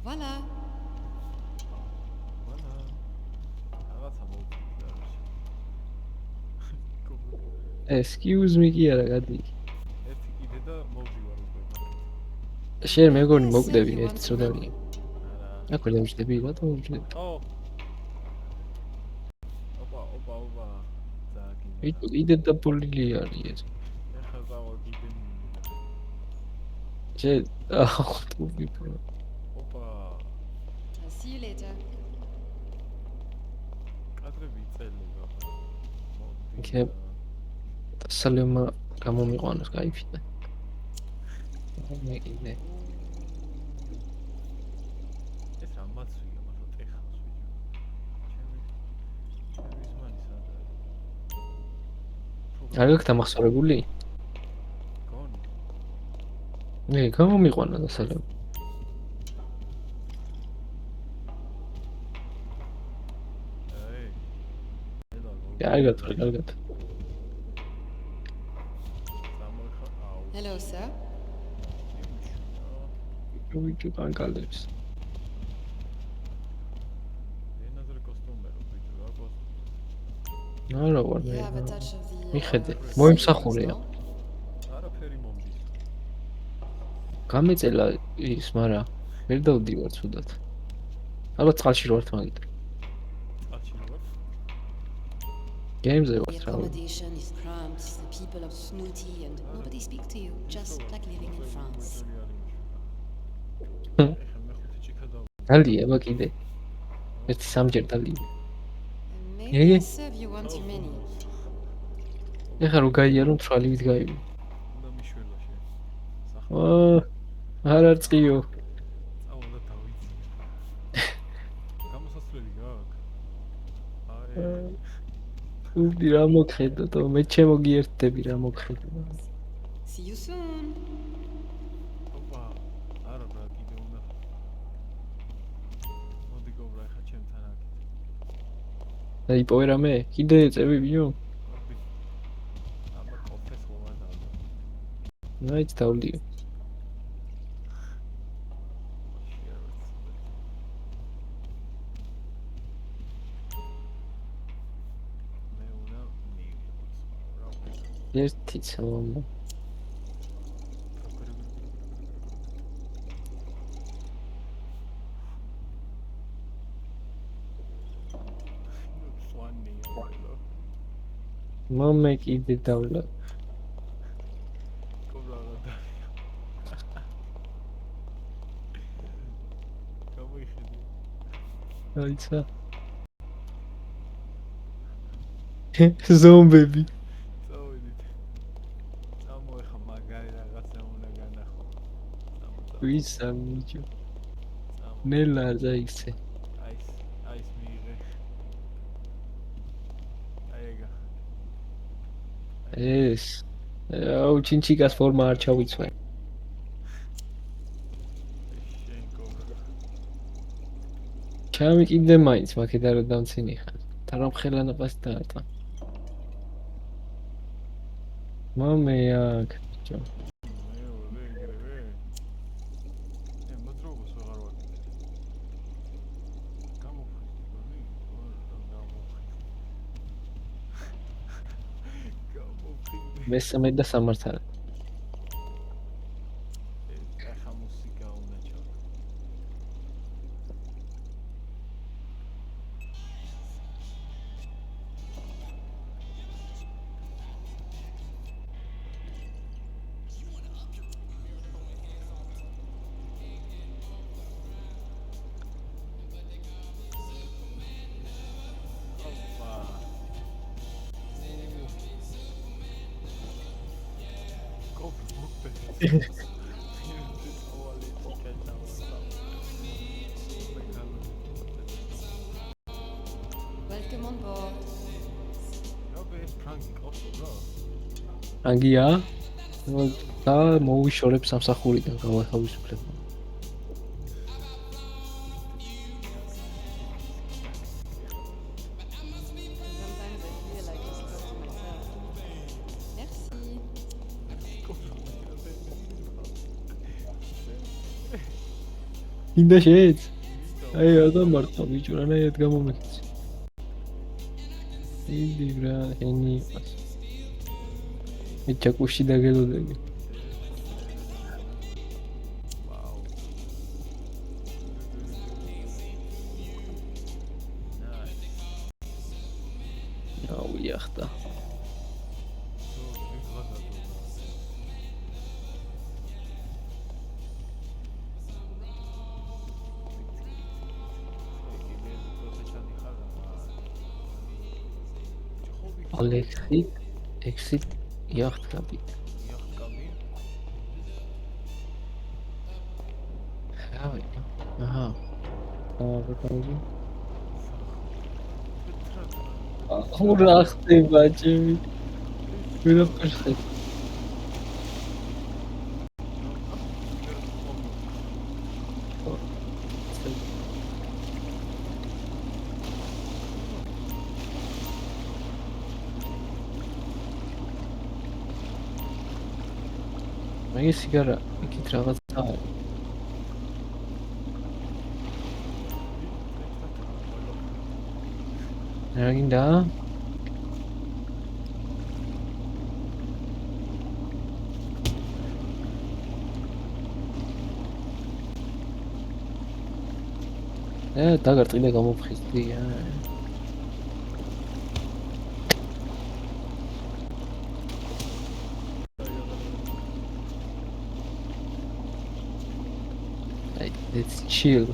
Voilà. Excuse me კი არა გადი. შენ მეგონი მოკდები ერთ წოდარი. აქ ვერ დავждები რატომ ვждები? იდე და პოლილი არის ეს. შენ ახტუბი პრო. I'll see you later. იქე სალემა გამომიყვანოს кайფი. მე კიდე არ გაქვს დამახსოვრებული? მე გამომიყვანა და სალემა. კარგად. Hello, sir. ვიჭი კანკალებს. არა ვარ You მე. have a touch of the. მიხედე, მოიმსახურეა. გამეწელა ის, მაგრამ ვერ დავდივარ ცუდად. ალბათ წყალში ვარ თმაგით. გეიმზე The ვარ რა. accommodation is cramped, the people are snooty, and nobody speaks to you, just like living in France. დალია მაგ კიდე. ერთი სამჯერ დალია. And maybe Yeah. I'll serve you one too many. ეხლა რო გაიარო თვალივით გაივი. არ არწიო. უდი რა მოგხედო თო მე ჩემო გიერთდები რა მოგხედო. See you soon. აი პოერა მე კიდე წევი ბიო. ნაიც დავლიო. ერთი ცალმა. მამე კიდე დავლა. აიცა. ზომბები. ვისა მიჯო. ნელა ზაიქცე. ეს აუ ჩინჩიკას ფორმა არ ჩავიცვე. ჩამიკიდე მაინც მაქედა რომ დამცინი ხარ. თარამ ხელანა პასტაატა. მამე აქ ბიჭო. მესამე და სამართალი. Welcome on board. ანგია? და მოვიშორებ სამსახურიდან გავახავისუფლებ. Sometimes I feel like I spoke to myself. Merci. მინდა შეეც? აი გადამართა ბიჭო, რანაირად გამომიქცე. იდი რა, ენი იყოს. მე ჯაკუში დაგელოდები. აუ იახტა. Alexit, exit, yacht cabin. Aha. Bakalım. Uğraştım bacım. Böyle pırtık. Magari sigara, iki travasta. Nerginda? დაგარტყი და გამოფხიზდი. Let's chill.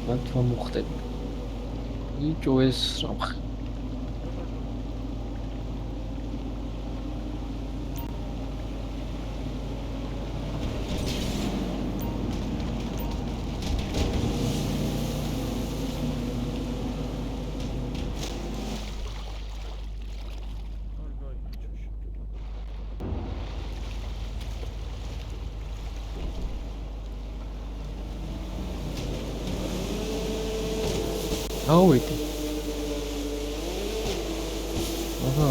მართლა მოხდები. იჭო ეს რა. ავედი. აჰა.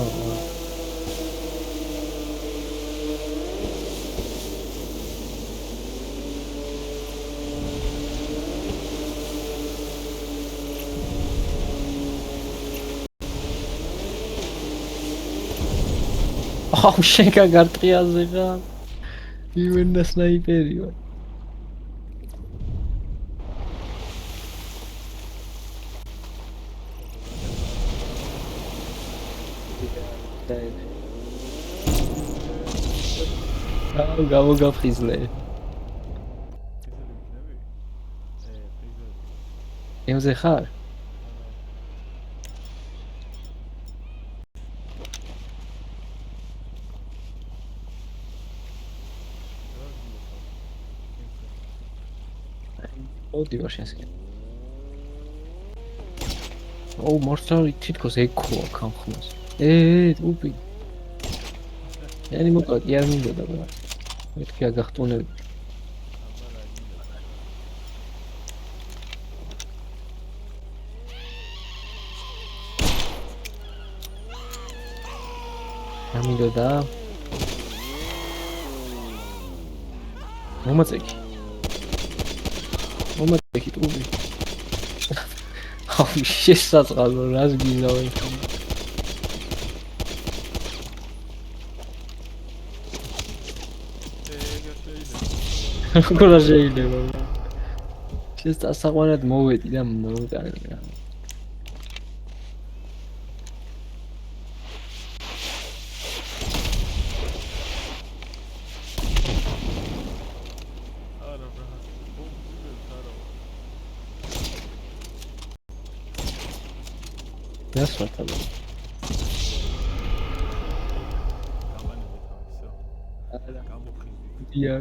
აუ შეკა გარტყიაზე რა. იმენა სნაიპერი ვარ. აუ გამოგაფხიზლე. ემზე ხარ? ოდი ვარ შენსკენ. ოუ მორსალი თითქოს ეკოა ხამხმას. უპი. Yani მოკლედ არ მინდოდა რა. მეთქი აგახტუნები. არ მინდოდა. მომაწექი. მომაწექი ტუბი. აუ შესაძლო რას გინავენ. როგორ შეიძლება? შესაძლებლად მოვედი და მოვიტანე რა. That's what I want. Yeah.